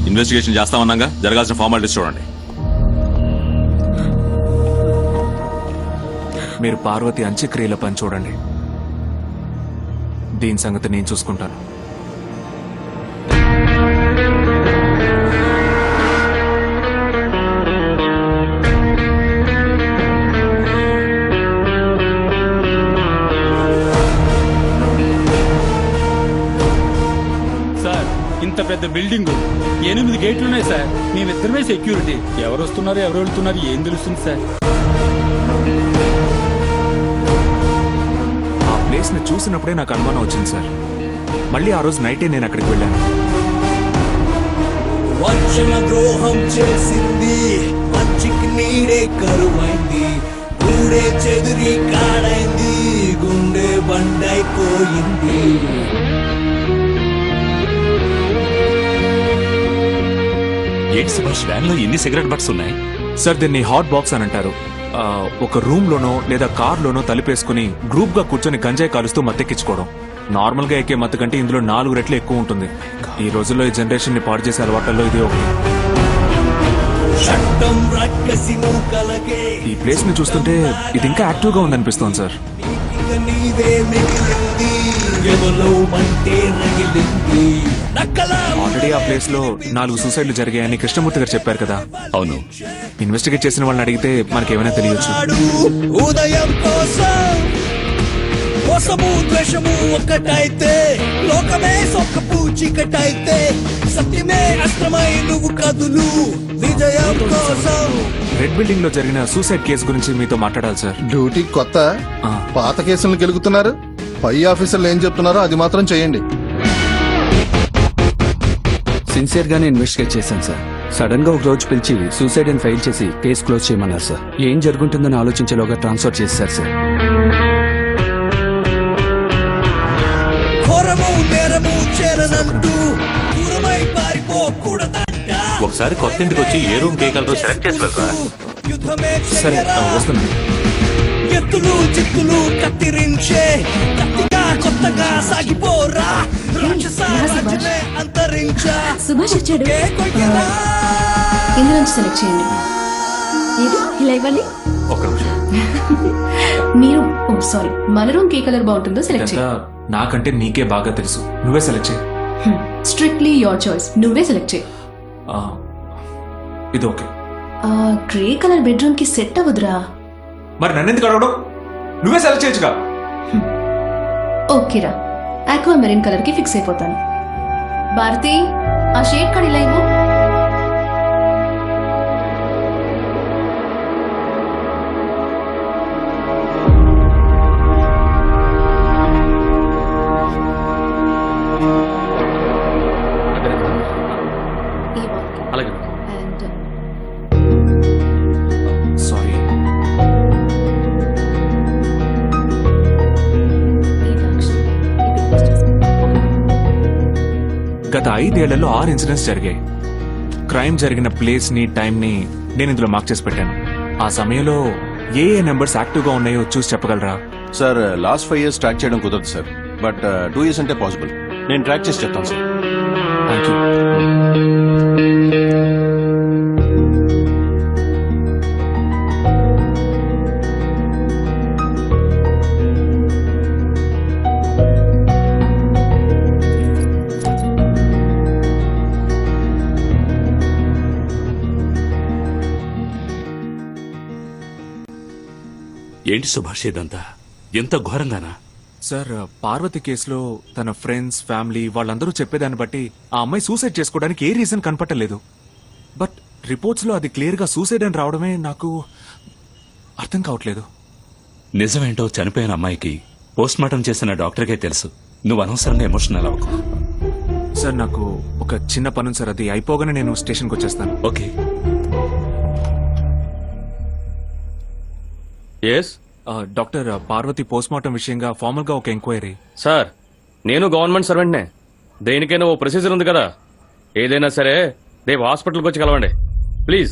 Investigation చేస్తామన్నాగా, జరగాల్సిన formalities చూడండి. మీరు పార్వతి అంత్యక్రియల పని చూడండి. దీని సంగతి నేను చూసుకుంటాను. సార్, ఇంత పెద్ద బిల్డింగ్ 8 గేట్లున్నాయి సార్. మేమిద్దరమే సెక్యూరిటీ. ఎవరు వస్తున్నారు, ఎవరు వెళ్తున్నారు ఏం తెలుస్తుంది సార్? ప్లేస్ ని చూసినప్పుడే నాకు అనుమానం వచ్చింది సార్. మళ్ళీ ఆ రోజు నైటే నేను అక్కడికి వెళ్ళాను. వంచన ద్రోహం చేసింది, మంచికి నీడే కరువైంది, గూడే చెదిరి కాడైంది, గుండె బండైపోయింది. ఏంటి సుభాష్, వ్యాన్ లో ఎన్ని సిగరెట్ బట్స్ ఉన్నాయి? సార్, దీన్ని హాట్ బాక్స్ అని అంటారు. ఒక రూమ్ లోనో లేదా కార్ లోనో తలిపేసుకుని గ్రూప్ గా కూర్చొని గంజాయి కాలుస్తూ మత్తెక్కించుకోవడం. నార్మల్ గా ఎక్కే మత్తు కంటే ఇందులో 4 రెట్లు ఎక్కువ ఉంటుంది. ఈ రోజుల్లో ఈ జనరేషన్ ని పాడు చేసే అలవాట్లలో ఇది ఒకటి. ఈ ప్లేస్ ని చూస్తుంటే ఇది ఇంకా యాక్టివ్ గా ఉందనిపిస్తోంది సార్. ఆల్రెడీ ఆ ప్లేస్ లో 4 సూసైడ్లు జరిగాయని కృష్ణమూర్తి గారు చెప్పారు కదా. అవును. ఇన్వెస్టిగేట్ చేసిన వాళ్ళని అడిగితే మనకేమైనా తెలియచ్చు. ఉదయం కోసము ద్వేషము ఒక్కటైతే, లోకమే సొక్కపు చీకటైతే, సత్యమే అస్త్రమై నువ్వు కదులు విజయం కోసం. రెడ్ బిల్డింగ్ లో జరిగిన సూసైడ్ కేసు గురించి మీతో మాట్లాడాలి సార్. డ్యూటీ కొత్త, పాత కేసులను గెలుగుతున్నారు. పై ఆఫీసర్లు ఏం చెప్తున్నారో అది మాత్రం చేయండి. సిన్సియర్ గానే ఇన్వెస్టిగేట్ చేశాను సార్. సడన్ గా ఒక రోజు పిలిచి సూసైడ్ అని ఫైల్ చేసి కేసు క్లోజ్ చేయమన్నారు సార్. ఏం జరుగుతుందని ఆలోచించేలోగా ట్రాన్స్ఫర్ చేశారు సార్. ఒకసారి కొత్త ఇంటికి వచ్చి ఏ రూమ్ కే కలర్ సెలెక్ట్ చేసి వెళ్ళరా. సరే, వస్తున్నాను. ఎత్తులు చిత్తులు కత్తిరించే కత్తిగా కొత్తగా సాగిపోరా, అంతరించా. సుభాష్ వచ్చాడు. ఇందులో నుంచి సెలెక్ట్ చేయండి. ఏది ఇలా ఇవ్వండి. ఒక్క నిమిషం. మీరు సారీ, మన రూమ్ ఏ కలర్ బాగుంటుందో సెలెక్ట్ చేయండి. నాకంటే నీకే బాగా తెలుసు, నువ్వే సెలెక్ట్ చేయి. స్ట్రిక్ట్లీ యువర్ చాయిస్, నువ్వే సెలెక్ట్ చేయి. ఇది ఓకే. గ్రే కలర్ బెడ్రూమ్ కి సెట్ అవ్వదురా. మరి నన్నెందుకు అడగడం? నువ్వే సెలెక్ట్ చేయొచ్చుగా. ఓకేరా, ఆక్వా మెరీన్ కలర్ కి ఫిక్స్ అయిపోతాను. భారతి, ఆ షేడ్ కార్డ్ ఇలా ఇవ్వు. అలాగే. సారీ. గత 5 ఏళ్లలో 6 ఇన్సిడెంట్స్ జరిగాయి. క్రైమ్ జరిగిన ప్లేస్ ని, టైం ని నేను ఇందులో మార్క్ చేసి పెట్టాను. ఆ సమయంలో ఏ నెంబర్స్ యాక్టివ్ గా ఉన్నాయో చూసి చెప్పగలరా? సార్, లాస్ట్ 5 years ట్రాక్ చేయడం కుదరదు సార్. బట్ 2 years అంటే పాసిబుల్. నేను ట్రాక్ చేసి చెప్తాను సార్. Thank you. ఏంటి సుభాష్ ఇదంతా? ఎంత ఘోరంగానా? సార్, పార్వతి కేసులో తన ఫ్రెండ్స్, ఫ్యామిలీ వాళ్ళందరూ చెప్పేదాన్ని బట్టి ఆ అమ్మాయి సూసైడ్ చేసుకోవడానికి ఏ రీజన్ కనపట్టలేదు. బట్ రిపోర్ట్స్ లో అది క్లియర్ గా సూసైడ్ అని రావడమే నాకు అర్థం కావట్లేదు. నిజమేంటో చనిపోయిన అమ్మాయికి పోస్ట్ మార్టం చేసిన డాక్టర్కే తెలుసు. నువ్వు అనవసరంగా ఎమోషనల్ అవ్వకు. సార్, నాకు ఒక చిన్న పని ఉంది సార్. అది అయిపోగానే నేను స్టేషన్కి వచ్చేస్తాను. Okay. Yes doctor, Parvati post mortem విషయంగా ఫార్మల్ గా ఒక ఎంక్వైరీ. సార్, నేను గవర్నమెంట్ సర్వెంట్నే. దేనికైనా ఓ ప్రొసీజర్ ఉంది కదా. ఏదైనా సరే రేపు హాస్పిటల్కి వచ్చి కలవండి ప్లీజ్.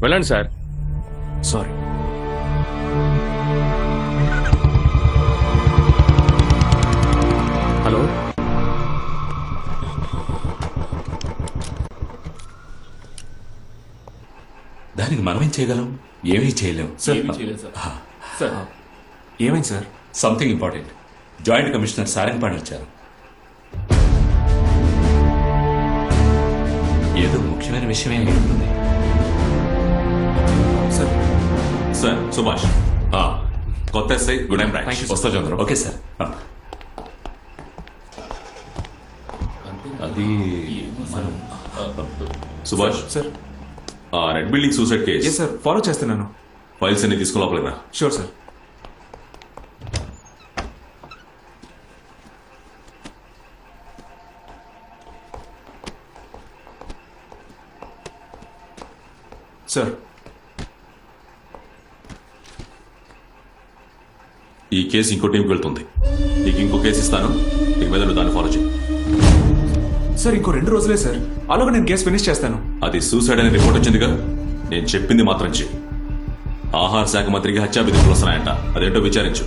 వెళ్ళండి సార్. సారీ. హలో, దానికి మనం ఏం చేయగలం? ఏమీ చేయలేం. సార్ ఏమైంది sir? Something important. Joint commissioner Sarangapani వచ్చారు. ఏదో ముఖ్యమైన విషయమే అయి ఉంటుంది. సార్ సార్ సుభాష్ కొత్త SI good time Thank you, sir. వస్తా చంద్ర. Okay sir. అది Subhash sir red building suicide S case sir follow చేస్తున్నాను. ఫైల్స్ అన్ని తీసుకోలేదా? Sure sir. సార్ ఈ కేసు ఇంకో టీంకి వెళ్తుంది. నీకు ఇంకో కేసు ఇస్తాను, ఇక మీద నువ్వు దాన్ని ఫాలో చేయి. సార్ ఇంకో 2 రోజులే సార్, అలాగే నేను కేసు ఫినిష్ చేస్తాను. అది సూసైడ్ అనే రిపోర్ట్ వచ్చిందిగా, నేను చెప్పింది మాత్రం చెయ్యి. ఆహార శాఖ మంత్రికి హత్యా బెదిరింపులు వస్తున్నాయంట, అదేంటో విచారించు.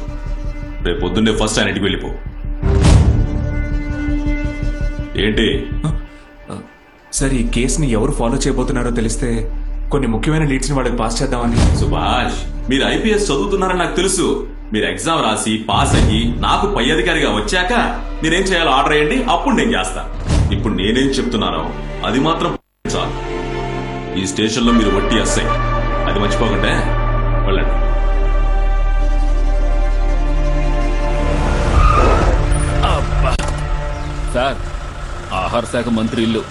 రేపు పొద్దున్నే ఫస్ట్ ఆయన ఇంటికి వెళ్ళిపో. ఏంటి? సార్ ఈ కేసుని ఎవరు ఫాలో చేయబోతున్నారో తెలిస్తే కొన్ని ముఖ్యమైన లీడ్స్ ని వాళ్ళకి పాస్ చేద్దామని. సుభాష్, మీరు ఐపీఎస్ చదువుతున్నారని నాకు తెలుసు. మీరు ఎగ్జామ్ రాసి పాస్ అయ్యి నాకు పై అధికారిగా వచ్చాక నేనేం చేయాలో ఆర్డర్ అయ్యండి, అప్పుడు నేను చేస్తా. ఇప్పుడు నేనేం చెప్తున్నానో అది మాత్రం చాలు. ఈ స్టేషన్ లో మీరు వట్టి ఎస్ఐ, అది మర్చిపోకండి. వెళ్ళండి. సార్ ఆహార శాఖ మంత్రి ఇల్లు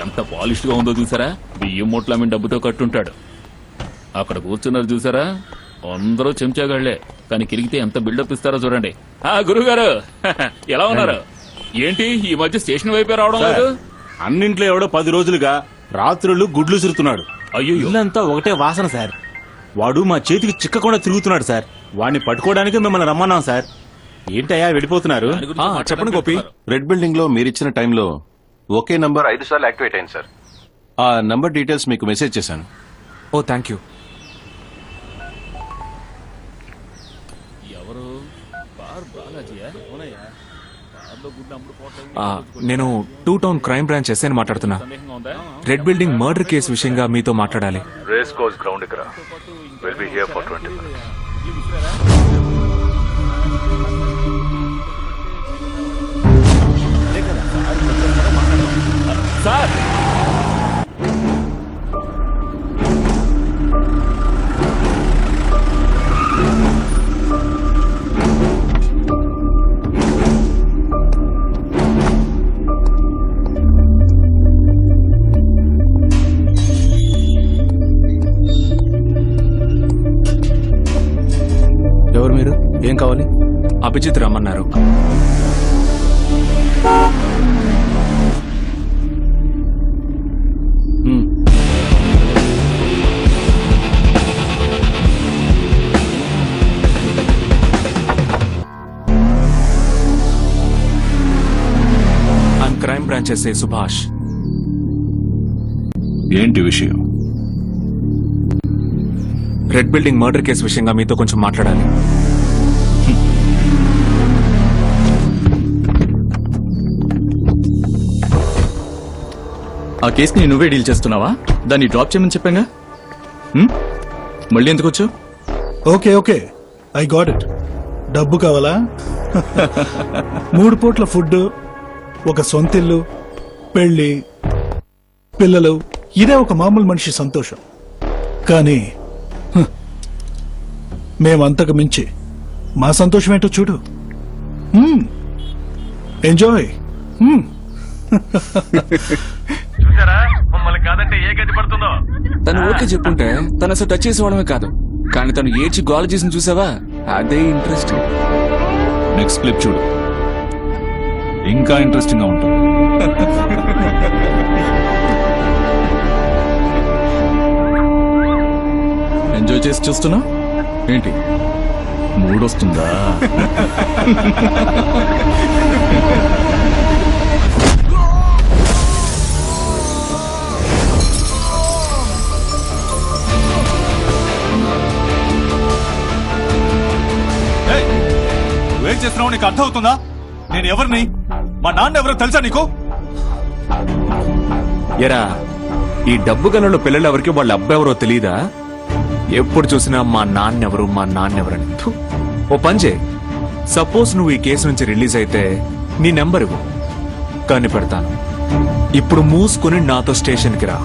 ఎంత పాలిష్ గా ఉందో చూసారా? బియ్యం మూట్ల మీద డబ్బుతో కట్టుంటాడు. అక్కడ కూర్చున్నారు చూసారా? అందరూ చెంచాగాళ్లే, కానీ కిరిగితే ఎంత బిల్డప్ ఇస్తారో చూడండి. గురుగారు ఎలా ఉన్నారు? ఏంటి ఈ మధ్య స్టేషన్ వైపే రావడం లేదు? అన్నింట్లో ఎవడో 10 రోజులుగా రాత్రులు గుడ్లు సురుతున్నాడు. అయ్యో, ఇల్లంతా ఒకటే వాసన సార్. వాడు మా చేతికి చిక్కకుండా తిరుగుతున్నాడు సార్. వాడిని పట్టుకోవడానికి మిమ్మల్ని రమ్మన్నాం సార్. ఏంటయ్యా వెళ్ళిపోతున్నారు? చెప్పండి గోపి. రెడ్ బిల్డింగ్ లో మీరిచ్చిన టైంలో ఒకే నంబర్ 5 సార్లు యాక్టివేట్ అయింది సార్. ఆ నంబర్ డీటెయిల్స్ మీకు మెసేజ్ చేశాను. ఓ థ్యాంక్ యూ. ఎవరు? బార్ బాలాజీయా? నేను 2 టౌన్ క్రైమ్ బ్రాంచ్ ఎస్ఐని మాట్లాడుతున్నా. సందేహంగా ఉందా? రెడ్ బిల్డింగ్ మర్డర్ కేసు విషయంగా మీతో మాట్లాడాలి. రేస్ కోర్స్ గ్రౌండ్ ఇక్కడ will be here for 20 minutes. Sir ఎవరు మీరు? ఏం కావాలి? అభిజిత్ రమ్మన్నారు. I'm crime branch SI Subhash. ఏంటి విషయం? రెడ్ బిల్డింగ్ మర్డర్ కేసు విషయంగా మీతో కొంచెం మాట్లాడాలి. ఆ కేసుని నువ్వే డీల్ చేస్తున్నావా? దాన్ని డ్రాప్ చేయమని చెప్పాగా. మళ్ళీ ఎందుకు వచ్చావు? Okay okay, I got it. డబ్బు కావాలా? 3 పూట్ల ఫుడ్, ఒక సొంతిల్లు, పెళ్లి, పిల్లలు, ఇదే ఒక మామూలు మనిషి సంతోషం. కానీ మేమంతకు మించి మా సంతోషం ఏంటో చూడు. ఎంజాయ్. తను ఓకే చెప్పుంటే తను అసలు టచ్ చేసేవాడమే కాదు, కానీ తను ఏడ్చి గోల చేసి చూసావా? అదే ఇంట్రెస్ట్. నెక్స్ట్ క్లిప్ చూడు, ఇంకా ఇంట్రెస్టింగ్ గా ఉంటుంది. ఎంజాయ్ చేసి చూస్తున్నా ఏంటి? మూడొస్తుందా? నువ్వేం చేస్తున్నావు నీకు అర్థం అవుతుందా? నేను ఎవరిని, మా నాన్న ఎవరో తెలుసా నీకు? ఎరా ఈ డబ్బు గలలో పిల్లలు ఎవరికి వాళ్ళ అబ్బాయి తెలీదా? ఎప్పుడు చూసినా మా నాన్నెవరని. థు. ఓ పంజే, సపోజ్ నువ్వు ఈ కేసు నుంచి రిలీజ్ అయితే నీ నెంబర్ ఇవ్వు, కానీ పెడతాను. ఇప్పుడు మూసుకుని నాతో స్టేషన్కి రా.